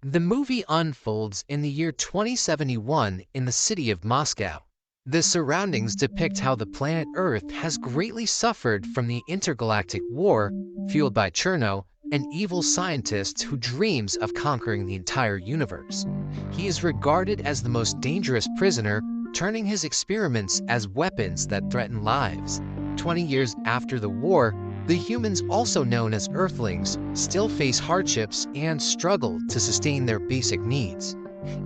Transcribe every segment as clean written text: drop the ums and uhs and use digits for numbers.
The movie unfolds in the year 2071 in the city of Moscow. The surroundings depict how the planet Earth has greatly suffered from the intergalactic war fueled by Cherno, an evil scientist who dreams of conquering the entire universe. He is regarded as the most dangerous prisoner, turning his experiments as weapons that threaten lives. 20 years after the war, the humans, also known as Earthlings, still face hardships and struggle to sustain their basic needs.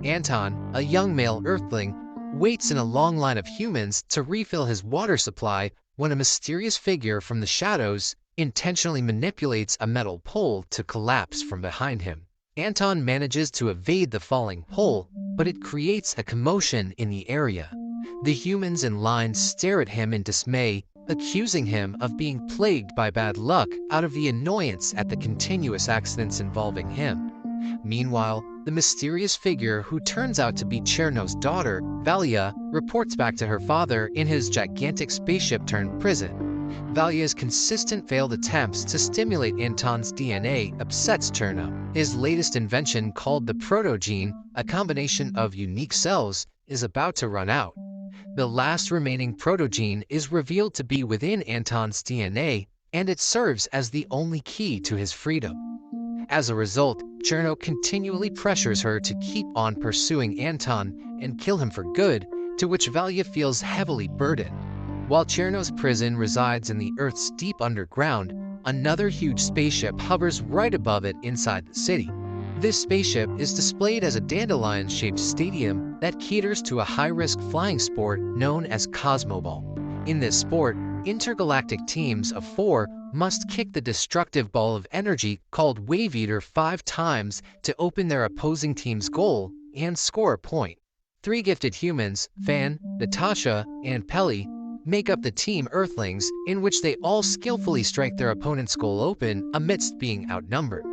Anton, a young male Earthling, waits in a long line of humans to refill his water supply when a mysterious figure from the shadows intentionally manipulates a metal pole to collapse from behind him. Anton manages to evade the falling pole, but it creates a commotion in the area. The humans in line stare at him in dismay, accusing him of being plagued by bad luck out of the annoyance at the continuous accidents involving him. Meanwhile, the mysterious figure, who turns out to be Cherno's daughter, Valia, reports back to her father in his gigantic spaceship-turned-prison. Valia's consistent failed attempts to stimulate Anton's DNA upsets Cherno. His latest invention, called the protogene, a combination of unique cells, is about to run out. The last remaining protogene is revealed to be within Anton's DNA, and it serves as the only key to his freedom. As a result, Cherno continually pressures her to keep on pursuing Anton and kill him for good, to which Valia feels heavily burdened. While Cherno's prison resides in the Earth's deep underground, another huge spaceship hovers right above it inside the city. This spaceship is displayed as a dandelion-shaped stadium that caters to a high-risk flying sport known as Cosmoball. In this sport, intergalactic teams of 4 must kick the destructive ball of energy called Wave Eater 5 times to open their opposing team's goal and score a point. 3 gifted humans, Fan, Natasha, and Pelly, make up the Team Earthlings, in which they all skillfully strike their opponent's goal open amidst being outnumbered.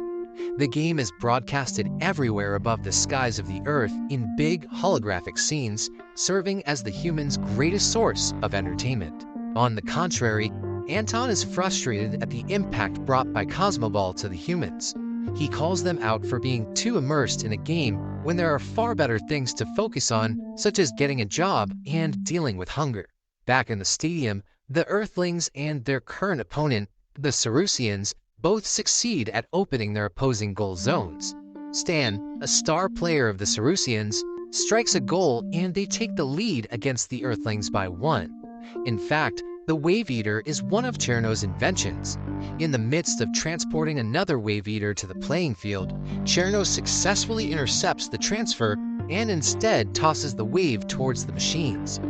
The game is broadcasted everywhere above the skies of the Earth in big holographic scenes, serving as the humans' greatest source of entertainment. On the contrary, Anton is frustrated at the impact brought by Cosmoball to the humans. He calls them out for being too immersed in a game when there are far better things to focus on, such as getting a job and dealing with hunger. Back in the stadium, the Earthlings and their current opponent, the Sarusians, both succeed at opening their opposing goal zones. Stan, a star player of the Sarusians, strikes a goal and they take the lead against the Earthlings by 1. In fact, the Wave Eater is one of Cherno's inventions. In the midst of transporting another Wave Eater to the playing field, Cherno successfully intercepts the transfer and instead tosses the wave towards the machines.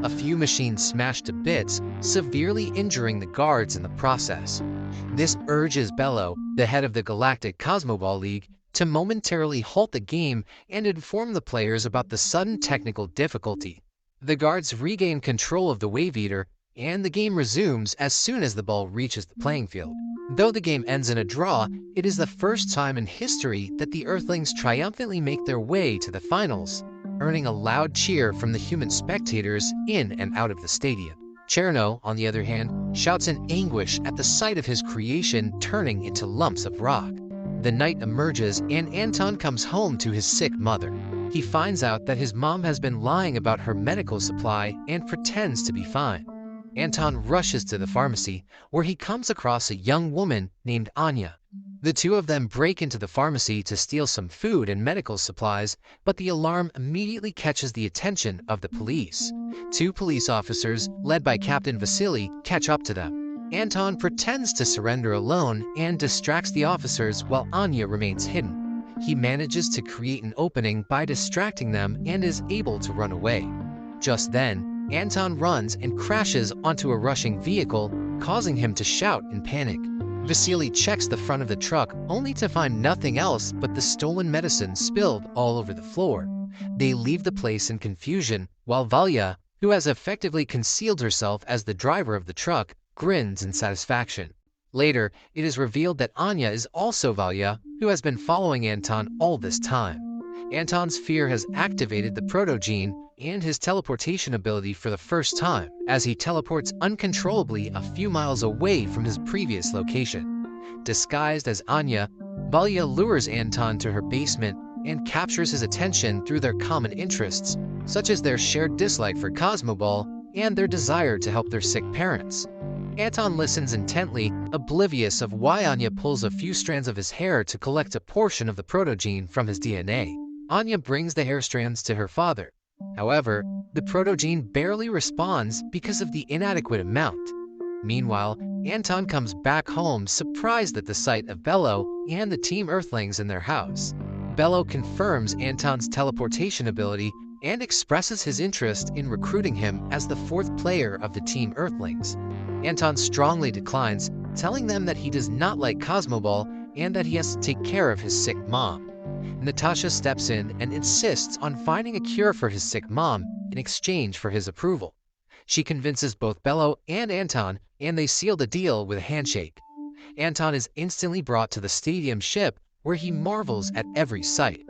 A few machines smash to bits, severely injuring the guards in the process. This urges Bello, the head of the Galactic Cosmoball League, to momentarily halt the game and inform the players about the sudden technical difficulty. The guards regain control of the Wave Eater, and the game resumes as soon as the ball reaches the playing field. Though the game ends in a draw, it is the first time in history that the Earthlings triumphantly make their way to the finals, earning a loud cheer from the human spectators in and out of the stadium. Cherno, on the other hand, shouts in anguish at the sight of his creation turning into lumps of rock. The night emerges and Anton comes home to his sick mother. He finds out that his mom has been lying about her medical supply and pretends to be fine. Anton rushes to the pharmacy, where he comes across a young woman named Anya. The two of them break into the pharmacy to steal some food and medical supplies, but the alarm immediately catches the attention of the police. 2 police officers, led by Captain Vasily, catch up to them. Anton pretends to surrender alone and distracts the officers while Anya remains hidden. He manages to create an opening by distracting them and is able to run away. Just then, Anton runs and crashes onto a rushing vehicle, causing him to shout in panic. Vasily checks the front of the truck only to find nothing else but the stolen medicine spilled all over the floor. They leave the place in confusion, while Valia, who has effectively concealed herself as the driver of the truck, grins in satisfaction. Later, it is revealed that Anya is also Valia, who has been following Anton all this time. Anton's fear has activated the protogene and his teleportation ability for the first time, as he teleports uncontrollably a few miles away from his previous location. Disguised as Anya, Valia lures Anton to her basement and captures his attention through their common interests, such as their shared dislike for Cosmoball and their desire to help their sick parents. Anton listens intently, oblivious of why Anya pulls a few strands of his hair to collect a portion of the protogene from his DNA. Anya brings the hair strands to her father. However, the protogene barely responds because of the inadequate amount. Meanwhile, Anton comes back home surprised at the sight of Bello and the Team Earthlings in their house. Bello confirms Anton's teleportation ability and expresses his interest in recruiting him as the fourth player of the Team Earthlings. Anton strongly declines, telling them that he does not like Cosmoball and that he has to take care of his sick mom. Natasha steps in and insists on finding a cure for his sick mom in exchange for his approval. She convinces both Bello and Anton, and they seal the deal with a handshake. Anton is instantly brought to the stadium ship, where he marvels at every sight.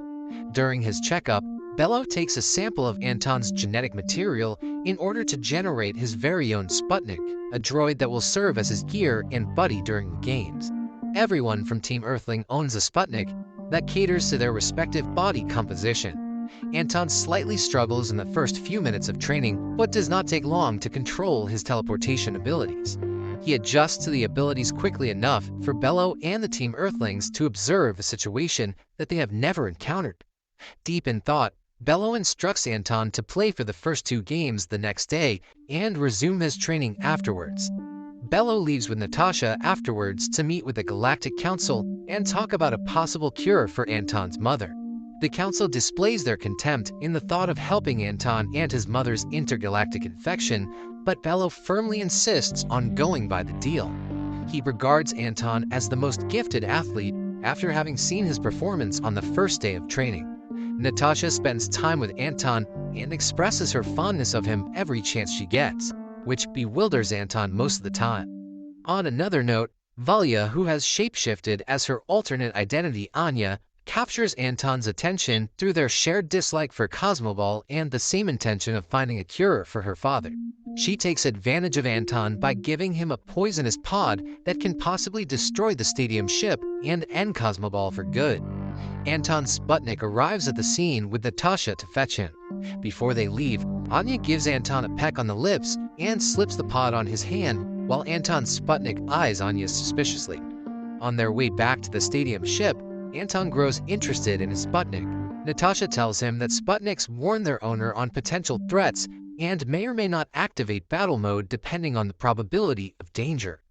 During his checkup, Bello takes a sample of Anton's genetic material in order to generate his very own Sputnik, a droid that will serve as his gear and buddy during the games. Everyone from Team Earthling owns a Sputnik that caters to their respective body composition. Anton slightly struggles in the first few minutes of training, but does not take long to control his teleportation abilities. He adjusts to the abilities quickly enough for Bello and the Team Earthlings to observe a situation that they have never encountered. Deep in thought, Bello instructs Anton to play for the first two games the next day and resume his training afterwards. Bello leaves with Natasha afterwards to meet with the Galactic Council and talk about a possible cure for Anton's mother. The council displays their contempt in the thought of helping Anton and his mother's intergalactic infection, but Bello firmly insists on going by the deal. He regards Anton as the most gifted athlete after having seen his performance on the first day of training. Natasha spends time with Anton and expresses her fondness of him every chance she gets, which bewilders Anton most of the time. On another note, Valya, who has shapeshifted as her alternate identity Anya, captures Anton's attention through their shared dislike for Cosmoball and the same intention of finding a cure for her father. She takes advantage of Anton by giving him a poisonous pod that can possibly destroy the stadium ship and end Cosmoball for good. Anton's Sputnik arrives at the scene with Natasha to fetch him. Before they leave, Anya gives Anton a peck on the lips and slips the pod on his hand, while Anton's Sputnik eyes Anya suspiciously. On their way back to the stadium ship, Anton grows interested in his Sputnik. Natasha tells him that Sputniks warn their owner on potential threats and may or may not activate battle mode depending on the probability of danger.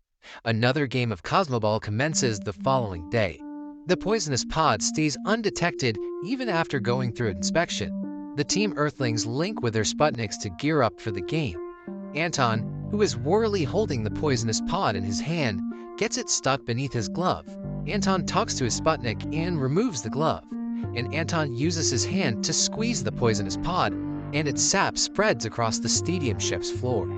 Another game of Cosmoball commences the following day. The poisonous pod stays undetected even after going through inspection. The Team Earthlings link with their Sputniks to gear up for the game. Anton, who is warily holding the poisonous pod in his hand, gets it stuck beneath his glove. Anton talks to his Sputnik and removes the glove, and Anton uses his hand to squeeze the poisonous pod, and its sap spreads across the stadium ship's floor.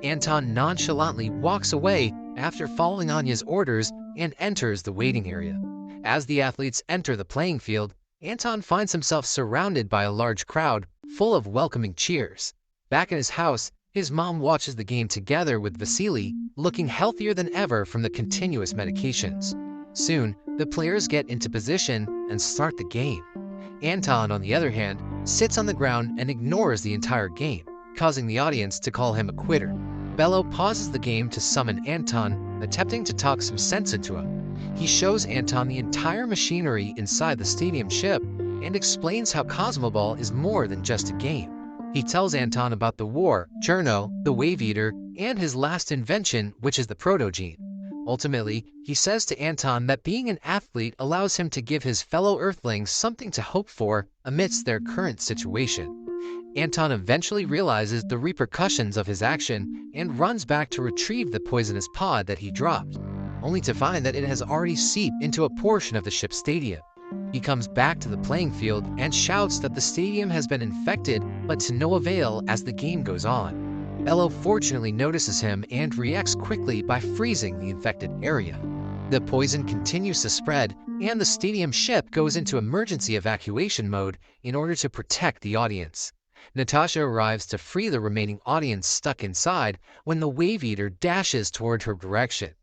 Anton nonchalantly walks away after following Anya's orders and enters the waiting area. As the athletes enter the playing field, Anton finds himself surrounded by a large crowd full of welcoming cheers. Back in his house, his mom watches the game together with Vasily, looking healthier than ever from the continuous medications. Soon, the players get into position and start the game. Anton, on the other hand, sits on the ground and ignores the entire game, causing the audience to call him a quitter. Bello pauses the game to summon Anton, attempting to talk some sense into him. He shows Anton the entire machinery inside the stadium ship and explains how Cosmoball is more than just a game. He tells Anton about the war, Cherno, the Wave Eater, and his last invention, which is the protogene. Ultimately, he says to Anton that being an athlete allows him to give his fellow Earthlings something to hope for amidst their current situation. Anton eventually realizes the repercussions of his action and runs back to retrieve the poisonous pod that he dropped, only to find that it has already seeped into a portion of the ship's stadium. He comes back to the playing field and shouts that the stadium has been infected, but to no avail as the game goes on. Bello fortunately notices him and reacts quickly by freezing the infected area. The poison continues to spread, and the stadium ship goes into emergency evacuation mode in order to protect the audience. Natasha arrives to free the remaining audience stuck inside when the Wave Eater dashes toward her direction.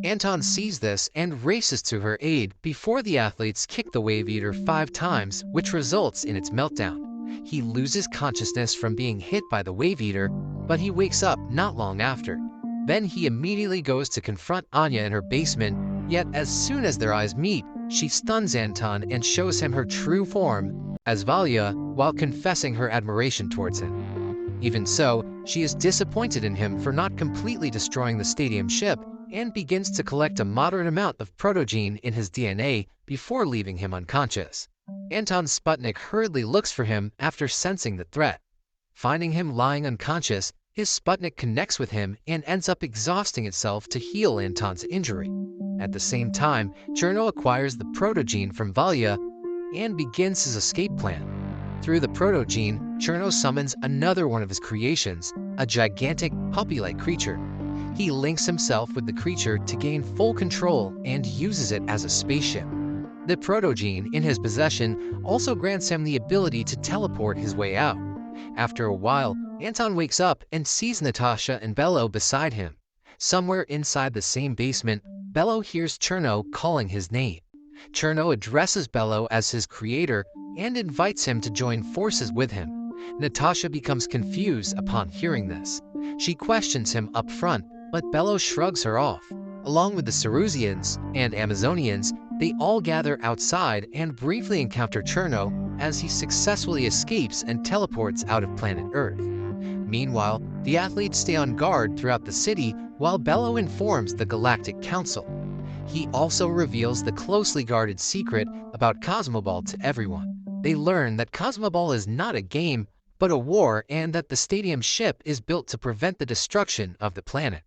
Anton sees this and races to her aid before the athletes kick the wave eater 5 times, which results in its meltdown. He loses consciousness from being hit by the wave eater, but he wakes up not long after. Then he immediately goes to confront Anya in her basement, yet as soon as their eyes meet, she stuns Anton and shows him her true form as Valya while confessing her admiration towards him. Even so, she is disappointed in him for not completely destroying the stadium ship and begins to collect a moderate amount of protogene in his DNA before leaving him unconscious. Anton's Sputnik hurriedly looks for him after sensing the threat. Finding him lying unconscious, his Sputnik connects with him and ends up exhausting itself to heal Anton's injury. At the same time, Cherno acquires the protogene from Valya and begins his escape plan. Through the protogene, Cherno summons another one of his creations, a gigantic puppy-like creature. He links himself with the creature to gain full control and uses it as a spaceship. The protogene in his possession also grants him the ability to teleport his way out. After a while, Anton wakes up and sees Natasha and Bello beside him. Somewhere inside the same basement, Bello hears Cherno calling his name. Cherno addresses Bello as his creator and invites him to join forces with him. Natasha becomes confused upon hearing this. She questions him up front, but Bello shrugs her off. Along with the Sarusians and Amazonians, they all gather outside and briefly encounter Cherno as he successfully escapes and teleports out of planet Earth. Meanwhile, the athletes stay on guard throughout the city while Bello informs the Galactic Council. He also reveals the closely guarded secret about Cosmoball to everyone. They learn that Cosmoball is not a game, but a war, and that the stadium ship is built to prevent the destruction of the planet.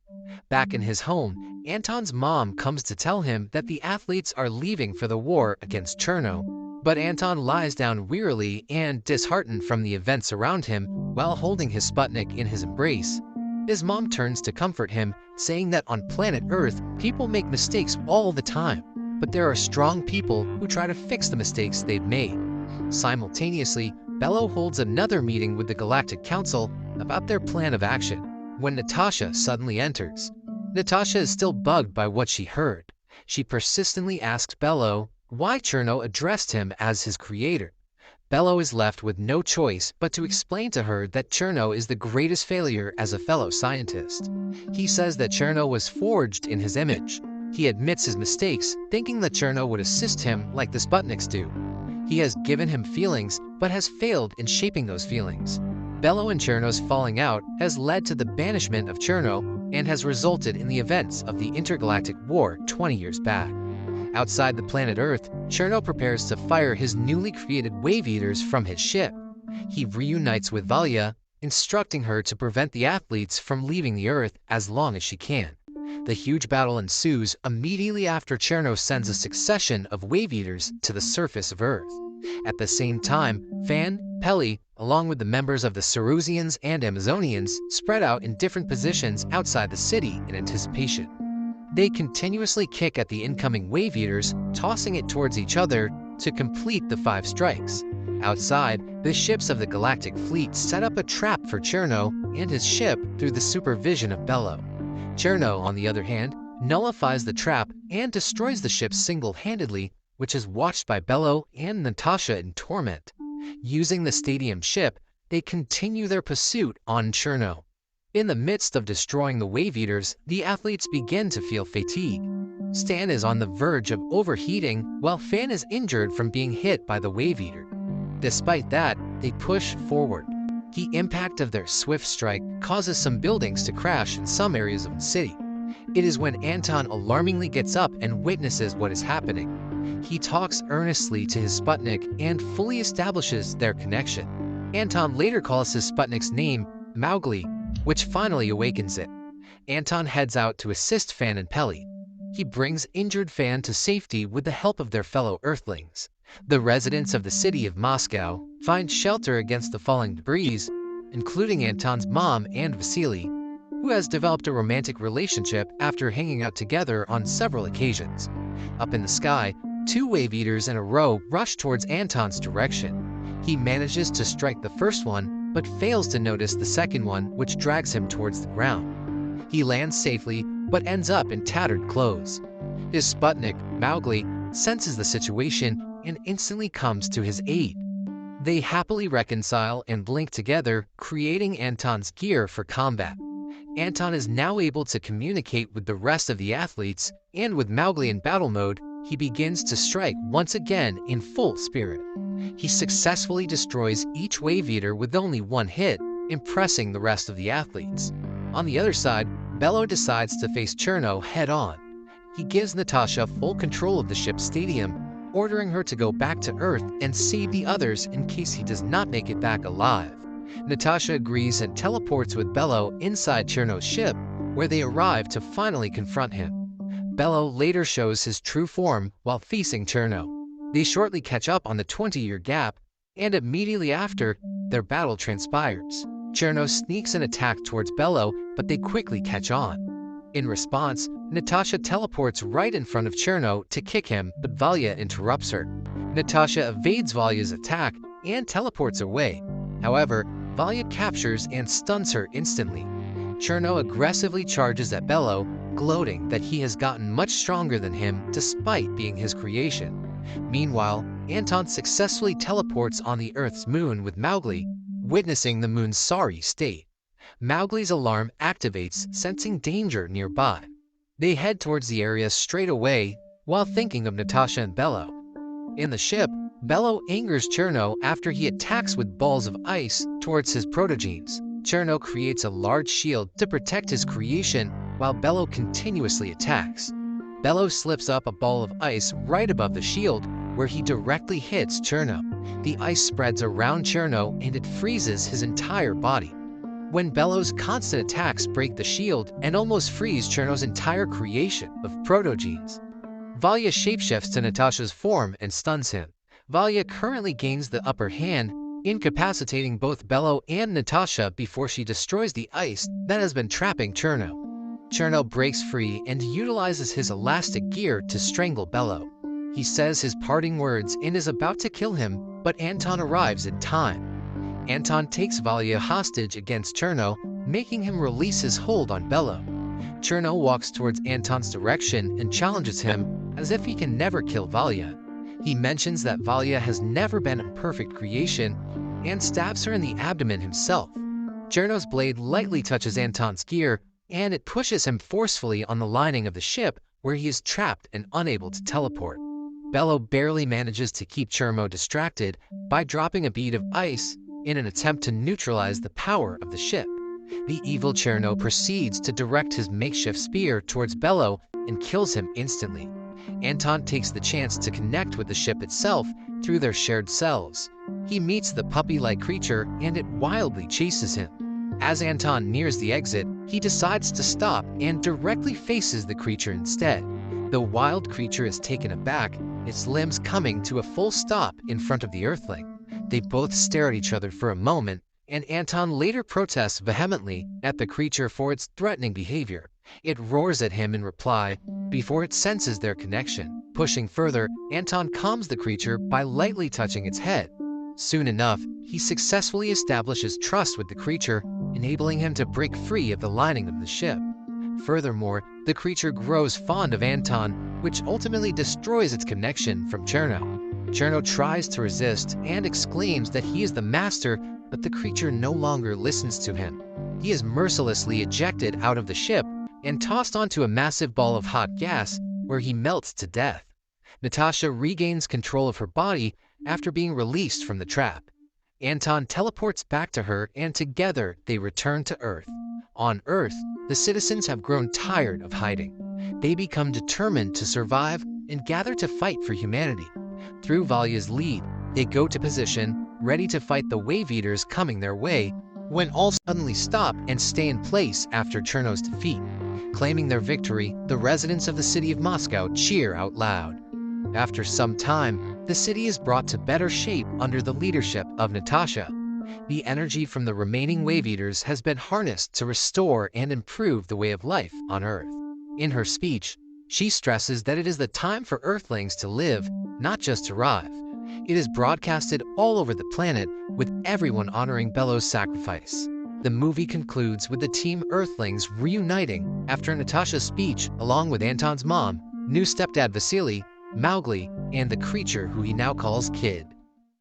Back in his home, Anton's mom comes to tell him that the athletes are leaving for the war against Cherno, but Anton lies down wearily and disheartened from the events around him while holding his Sputnik in his embrace. His mom turns to comfort him, saying that on planet Earth, people make mistakes all the time, but there are strong people who try to fix the mistakes they've made. Simultaneously, Bello holds another meeting with the Galactic Council about their plan of action when Natasha suddenly enters. Natasha is still bugged by what she heard. She persistently asks Bello why Cherno addressed him as his creator. Bello is left with no choice but to explain to her that Cherno is the greatest failure as a fellow scientist. He says that Cherno was forged in his image. He admits his mistakes, thinking that Cherno would assist him like the Sputniks do. He has given him feelings, but has failed in shaping those feelings. Bello and Cherno's falling out has led to the banishment of Cherno and has resulted in the events of the intergalactic war 20 years back. Outside the planet Earth, Cherno prepares to fire his newly created wave eaters from his ship. He reunites with Valya, instructing her to prevent the athletes from leaving the Earth as long as she can. The huge battle ensues immediately after Cherno sends a succession of wave eaters to the surface of Earth. At the same time, Fan, Peli, along with the members of the Sarusians and Amazonians, spread out in different positions outside the city in anticipation. They continuously kick at the incoming wave eaters, tossing it towards each other to complete the 5 strikes. Outside, the ships of the Galactic Fleet set up a trap for Cherno and his ship through the supervision of Bello. Cherno, on the other hand, nullifies the trap and destroys the ship single-handedly, which is watched by Bello and Natasha in torment. Using the stadium ship, they continue their pursuit on Cherno. In the midst of destroying the wave eaters, the athletes begin to feel fatigue. Stan is on the verge of overheating, while Fan is injured from being hit by the wave eater. Despite that, they push forward. The impact of their swift strike causes some buildings to crash in some areas of the city. It is when Anton alarmingly gets up and witnesses what is happening. He talks earnestly to his Sputnik and fully establishes their connection. Anton later calls his Sputnik's name Mowgli, which finally awakens it. Anton heads out to assist Fan and Peli. He brings injured Fan to safety with the help of their fellow Earthlings. The residents of the city of Moscow find shelter against the falling debris, including Anton's mom and Vasily, who has developed a romantic relationship after hanging out together on several occasions. Up in the sky, 2 wave eaters in a row rush towards Anton's direction. He manages to strike the first one, but fails to notice the second one, which drags him towards the ground. He lands safely, but ends up in tattered clothes. His Sputnik, Mowgli, senses the situation and instantly comes to his aid. They happily reconcile and link together, creating Anton's gear for combat. Anton is now able to communicate with the rest of the athletes, and with Mowgli in battle mode, he begins to strike once again in full spirit. He successfully destroys each wave eater with only one hit, impressing the rest of the athletes. On the other side, Bello decides to face Cherno head-on. He gives Natasha full control of the ship's stadium, ordering her to go back to Earth and save the others in case he does not make it back alive. Natasha agrees and teleports with Bello inside Cherno's ship, where they arrive to finally confront him. Bello later shows his true form while facing Cherno. They shortly catch up on the 20-year gap, and immediately after, their battle transpires. Cherno sneaks an attack towards Bello, but they quickly catch on. In response, Natasha teleports right in front of Cherno to kick him, but Valya interrupts her. Natasha evades Valya's attack and teleports away. However, Valya captures and stuns her instantly. Cherno aggressively charges at Bello, gloating that he has gotten much stronger than him despite being his creation. Meanwhile, Anton successfully teleports on the Earth's moon with Mowgli, witnessing the moon's sorry state. Mowgli's alarm activates, sensing danger nearby. They head towards the area straight away while thinking of Natasha and Bello. In the ship, Bello angers Cherno after he attacks with balls of ice towards his protogenes. Cherno creates a large shield to protect his creation while Bello continuously attacks. Bello slips up a ball of ice right above the shield, where he directly hits Cherno. The ice spreads around Cherno and it freezes his entire body. When Bello's constant attacks break the shield and almost freeze Cherno's entire creation of protogenes. Valya shapeshifts to Natasha's form and stuns him. Valya currently gains the upper hand, incapacitating both Bello and Natasha before she destroys the ice that has been trapping Cherno. Cherno breaks free and utilizes his elastic gear to strangle Bello. He says his parting words and is about to kill him, but Anton arrives in time. Anton takes Valya hostage against Cherno, making him release his hold on Bello. Cherno walks towards Anton's direction and challenges him as if he can never kill Valya. He mentions that Valya has never been a perfect creation and stabs her in the abdomen himself. Cherno's blade lightly touches Anton's gear, and it pushes him forcefully on the lining of the ship, where he is trapped and unable to teleport. Bello barely manages to keep Cherno distracted by dropping a bead of ice in an attempt to neutralize the power of the ship. The evil Cherno proceeds to direct his makeshift spear towards Bello and kills him instantly. Anton takes the chance to connect with the ship itself through their shared cells. He meets the puppy-like creature and it wildly chases him. As Anton nears the exit, he decides to stop and directly faces the creature instead. The wild creature is taken aback, its limbs coming to a full stop in front of the Earthling. They both stare at each other for a moment, and Anton later protests vehemently at the creature for its threatening behavior. It roars at him in reply before it senses their connection. Pushing further, Anton calms the creature by lightly touching its head. Soon enough, he successfully establishes trust with the creature, enabling him to break free of the lining of the ship. Furthermore, the creature grows fond of Anton, which ultimately destroys its connection from Cherno. Cherno tries to resist and exclaims that he is the master, but the creature no longer listens to him. He is mercilessly ejected out of the ship and tossed onto a massive ball of hot gas, where he melts to death. Natasha regains control of her body after being released from the trap. Anton teleports back to her, and together they return to Earth. On Earth, the citizens have grown tired of hiding. They become determined to survive and gather to fight for humanity. Through Valya's lead, they go to position, ready to fight the wave eaters coming their way, when all suddenly stop and stay in place after Cherno's defeat. Claiming their victory, the residents of the city of Moscow cheer out loud. After some time, the city is brought to better shape under the leadership of Natasha. The energy from the remaining wave eaters has been harnessed to restore and improve the way of life on Earth. In her speech, she stresses that it is the time for Earthlings to live, not just survive. It is broadcasted all over the planet, with everyone honoring Bello's sacrifice. The movie concludes with the Team Earthlings reuniting after Natasha's speech along with Anton's mom, new stepdad Vasily, Mowgli, and the creature who he now calls Kid.